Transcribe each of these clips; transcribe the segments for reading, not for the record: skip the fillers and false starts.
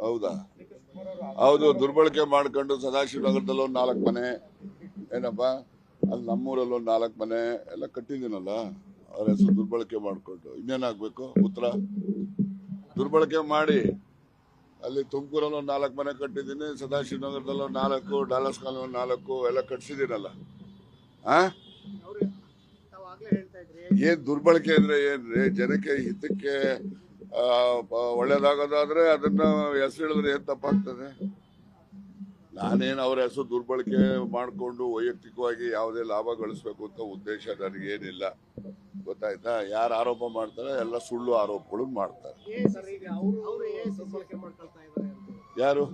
ಹೌದಾ? ಹೌದು, ದುರ್ಬಳಕೆ ಮಾಡ್ಕೊಂಡು ಸದಾಶಿವನಗರದಲ್ಲಿ ಒಂದು 4 ಮನೆ, ಏನಪ್ಪಾ ಅಲ್ಲಿ ನಮ್ಮೂರಲ್ಲಿ ಒಂದು 4 ಮನೆ ಎಲ್ಲ ಕಟ್ಟಿದ್ದೀನಲ್ಲ, ಅವ್ರ ಹೆಸರು ದುರ್ಬಳಕೆ ಮಾಡ್ಕೊಂಡು ಇನ್ನೇನಾಗ್ಬೇಕು ಉತ್ತರ? ದುರ್ಬಳಕೆ ಮಾಡಿ ಅಲ್ಲಿ ತುಮಕೂರಲ್ಲಿ ಒಂದು 4 ಮನೆ ಕಟ್ಟಿದ್ದೀನಿ, ಸದಾಶಿವನಗರದಲ್ಲಿ ಒಂದು 4, ಡಾಲರ್ಸ್ ಕಾಲೋನಿ ಒಂದು 4 ಎಲ್ಲ ಕಟ್ಸಿದ್ದೀನಲ್ಲ. ಆ ಏನ್ ದುರ್ಬಳಕೆ ಅಂದ್ರೆ ಏನ್ರಿ? ಜನಕ್ಕೆ ಹಿತಕ್ಕೆ ಒಳ್ಳೇದಾಗೋದಾದ್ರೆ ಅದನ್ನ ಹೆಸರು ಹೇಳಿದ್ರೆ ಏನ್ ತಪ್ಪಾಗ್ತದೆ? ನಾನೇನು ಅವ್ರ ಹೆಸರು ದುರ್ಬಳಕೆ ಮಾಡಿಕೊಂಡು ವೈಯಕ್ತಿಕವಾಗಿ ಯಾವುದೇ ಲಾಭ ಗಳಿಸ್ಬೇಕು ಅಂತ ಉದ್ದೇಶ ನನಗೇನಿಲ್ಲ, ಗೊತ್ತಾಯ್ತಾ? ಯಾರು ಆರೋಪ ಮಾಡ್ತಾರೆ ಎಲ್ಲ ಸುಳ್ಳು ಆರೋಪಗಳು ಮಾಡ್ತಾರೆ. ಯಾರು?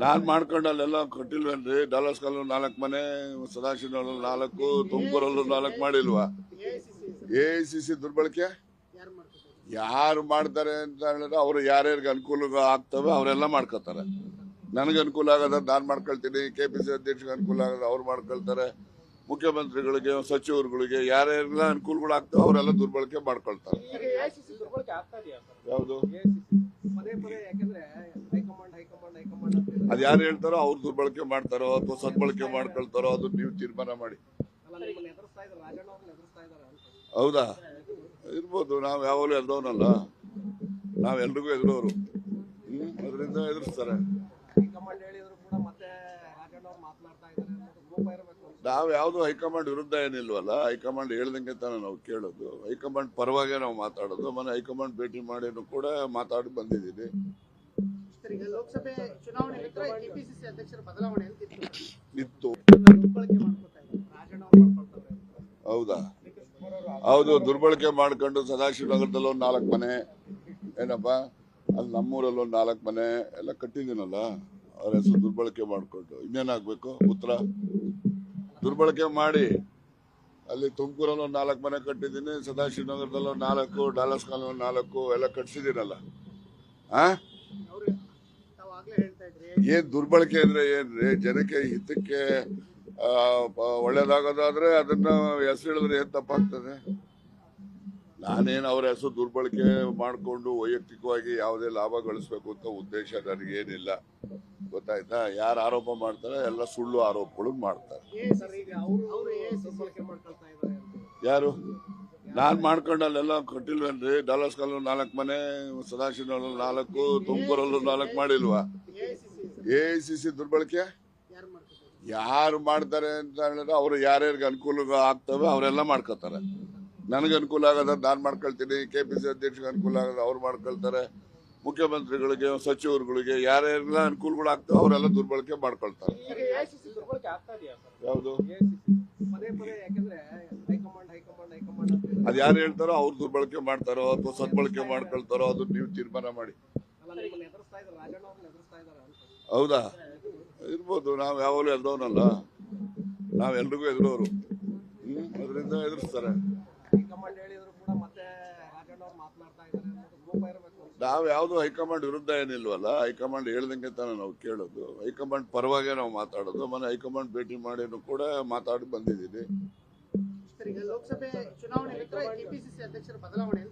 ನಾನ್ ಮಾಡ್ಕೊಂಡು ಅಲ್ಲೆಲ್ಲ ಕಟ್ಟಿಲ್ವೇನ್ರಿ? ಡಾಲರ್ಸ್ ಕಾಲೋನಿ 4 ಮನೆ, ಸದಾಶಿವನಗರದಲ್ಲಿ 4, ತುಮಕೂರಲ್ಲೂ 4 ಮಾಡಿಲ್ವಾ? AICC ದುರ್ಬಳಕೆ ಯಾರು ಮಾಡ್ತಾರೆ ಅಂತ ಹೇಳಿದ್ರೆ ಅವ್ರು ಯಾರ್ಯಾರಿಗೆ ಅನುಕೂಲ ಆಗ್ತವೆ ಅವರೆಲ್ಲ ಮಾಡ್ಕೋತಾರೆ. ನನಗೆ ಅನುಕೂಲ ಆಗೋದ ನಾನು ಮಾಡ್ಕೊಳ್ತೀನಿ, KPC ಅಧ್ಯಕ್ಷರಿಗೆ ಅನುಕೂಲ ಆಗೋದು ಅವ್ರು ಮಾಡ್ಕೊಳ್ತಾರೆ, ಮುಖ್ಯಮಂತ್ರಿಗಳಿಗೆ, ಸಚಿವರುಗಳಿಗೆ ಯಾರ್ಯಾರೆಲ್ಲ ಅನುಕೂಲಗಳು ಆಗ್ತವೆ ಅವರೆಲ್ಲ ದುರ್ಬಳಕೆ ಮಾಡ್ಕೊಳ್ತಾರೆ. ಯಾವುದು? ಅದ್ ಯಾರು ಹೇಳ್ತಾರೋ ಅವ್ರು ದುರ್ಬಳಕೆ ಮಾಡ್ತಾರೋ ಅಥವಾ ಸದ್ಬಳಕೆ ಮಾಡ್ಕೊಳ್ತಾರೋ ಅದು ನೀವು ತೀರ್ಮಾನ ಮಾಡಿ. ಹೌದಾ? ಇರ್ಬೋದು, ನಾವ್ ಯಾವಾಗಲೂ ಎಲ್ದವನಲ್ಲ, ನಾವೆಲ್ರಿಗೂ ಎದುರೋರು. ಅದರಿಂದ ಎದುರಿಸ್ತಾರೆ. ನಾವ್ ಯಾವ್ದು ಹೈಕಮಾಂಡ್ ವಿರುದ್ಧ ಏನಿಲ್ವಲ್ಲ, ಹೈಕಮಾಂಡ್ ಹೇಳ್ದಂಗೆ ತಾನೆ ನಾವು ಕೇಳೋದು, ಹೈಕಮಾಂಡ್ ಪರವಾಗೇ ನಾವು ಮಾತಾಡೋದು. ಮೊನ್ನೆ ಹೈಕಮಾಂಡ್ ಭೇಟಿ ಮಾಡಿನೂ ಕೂಡ ಮಾತಾಡಿ ಬಂದಿದ್ದೀನಿ. ಲೋಕಸಭೆ ಚುನಾವಣೆ KPCC ಅಧ್ಯಕ್ಷರ ಬದಲಾವಣೆ ಇತ್ತು. ಹೌದಾ? ಹೌದು, ದುರ್ಬಳಕೆ ಮಾಡ್ಕೊಂಡು ಸದಾಶಿವನಗರದಲ್ಲಿ ಒಂದು 4 ಮನೆ, ಏನಪ್ಪಾ ಅಲ್ಲಿ ನಮ್ಮೂರಲ್ಲಿ ಒಂದು 4 ಮನೆ ಎಲ್ಲ ಕಟ್ಟಿದ್ದೀನಲ್ಲ, ಅವ್ರ ಹೆಸರು ದುರ್ಬಳಕೆ ಮಾಡ್ಕೊಂಡು ಇನ್ನೇನಾಗ್ಬೇಕು ಉತ್ತರ? ದುರ್ಬಳಕೆ ಮಾಡಿ ಅಲ್ಲಿ ತುಮಕೂರಲ್ಲಿ ಒಂದು 4 ಮನೆ ಕಟ್ಟಿದ್ದೀನಿ, ಸದಾಶಿವನಗರದಲ್ಲಿ ಒಂದು 4, ಡಾಲರ್ಸ್ ಕಾಲೋನಿ ಒಂದು 4 ಎಲ್ಲ ಕಟ್ಸಿದ್ದೀನಲ್ಲ. ಆ ಏನ್ ದುರ್ಬಳಕೆ ಅಂದ್ರೆ ಏನ್ರಿ? ಜನಕ್ಕೆ ಹಿತಕ್ಕೆ ಒಳ್ಳೇದಾಗೋದಾದ್ರೆ ಅದನ್ನ ಹೆಸರು ಹೇಳಿದ್ರೆ ಏನ್ ತಪ್ಪಾಗ್ತದೆ? ನಾನೇನು ಅವ್ರ ಹೆಸರು ದುರ್ಬಳಕೆ ಮಾಡಿಕೊಂಡು ವೈಯಕ್ತಿಕವಾಗಿ ಯಾವುದೇ ಲಾಭ ಗಳಿಸ್ಬೇಕು ಅಂತ ಉದ್ದೇಶ ನನಗೇನಿಲ್ಲ, ಗೊತ್ತಾಯ್ತಾ? ಯಾರು ಆರೋಪ ಮಾಡ್ತಾರೆ ಎಲ್ಲ ಸುಳ್ಳು ಆರೋಪಗಳು ಮಾಡ್ತಾರೆ. ಯಾರು? ನಾನ್ ಮಾಡ್ಕೊಂಡು ಅಲ್ಲೆಲ್ಲ ಕಟ್ಟಿಲ್ವೇನ್ರಿ? ಡಾಲರ್ಸ್ ಕಾಲೋನಿ 4 ಮನೆ, ಸದಾಶಿವನಗರದಲ್ಲಿ 4, ತುಮಕೂರಲ್ಲೂ 4 ಮಾಡಿಲ್ವಾ? AICC ದುರ್ಬಳಕೆ ಯಾರು ಮಾಡ್ತಾರೆ ಅಂತ ಹೇಳಿದ್ರೆ ಅವ್ರು ಯಾರ್ಯಾರಿಗೆ ಅನುಕೂಲ ಆಗ್ತವೆ ಅವರೆಲ್ಲ ಮಾಡ್ಕೋತಾರೆ. ನನಗೆ ಅನುಕೂಲ ಆಗೋದ ನಾನು ಮಾಡ್ಕೊಳ್ತೀನಿ, KPC ಅಧ್ಯಕ್ಷರಿಗೆ ಅನುಕೂಲ ಆಗೋದು ಅವ್ರು ಮಾಡ್ಕೊಳ್ತಾರೆ, ಮುಖ್ಯಮಂತ್ರಿಗಳಿಗೆ, ಸಚಿವರುಗಳಿಗೆ ಯಾರ್ಯಾರೆಲ್ಲ ಅನುಕೂಲಗಳು ಆಗ್ತವೆ ಅವರೆಲ್ಲ ದುರ್ಬಳಕೆ ಮಾಡ್ಕೊಳ್ತಾರೆ. ಯಾವುದು? ಅದ್ ಯಾರು ಹೇಳ್ತಾರೋ ಅವ್ರು ದುರ್ಬಳಕೆ ಮಾಡ್ತಾರೋ ಅಥವಾ ಸದ್ಬಳಕೆ ಮಾಡ್ಕೊಳ್ತಾರೋ ಅದು ನೀವು ತೀರ್ಮಾನ ಮಾಡಿ. ಹೌದಾ? ಇರ್ಬೋದು, ನಾವ್ ಯಾವಾಗಲೂ ಎಲ್ದವನಲ್ಲ, ನಾವೆಲ್ರಿಗೂ ಎದುರೋರು. ಅದರಿಂದ ಎದುರಿಸ್ತಾರೆ. ನಾವ್ ಯಾವ್ದು ಹೈಕಮಾಂಡ್ ವಿರುದ್ಧ ಏನಿಲ್ವಲ್ಲ, ಹೈಕಮಾಂಡ್ ಹೇಳ್ದಂಗೆ ತಾನೆ ನಾವು ಕೇಳೋದು, ಹೈಕಮಾಂಡ್ ಪರವಾಗೇ ನಾವು ಮಾತಾಡೋದು. ಮೊನ್ನೆ ಹೈಕಮಾಂಡ್ ಭೇಟಿ ಮಾಡಿನೂ ಕೂಡ ಮಾತಾಡಿ ಬಂದಿದ್ದೀನಿ. ಲೋಕಸಭೆ ಚುನಾವಣೆ KPCC ಅಧ್ಯಕ್ಷರ ಬದಲಾವಣೆ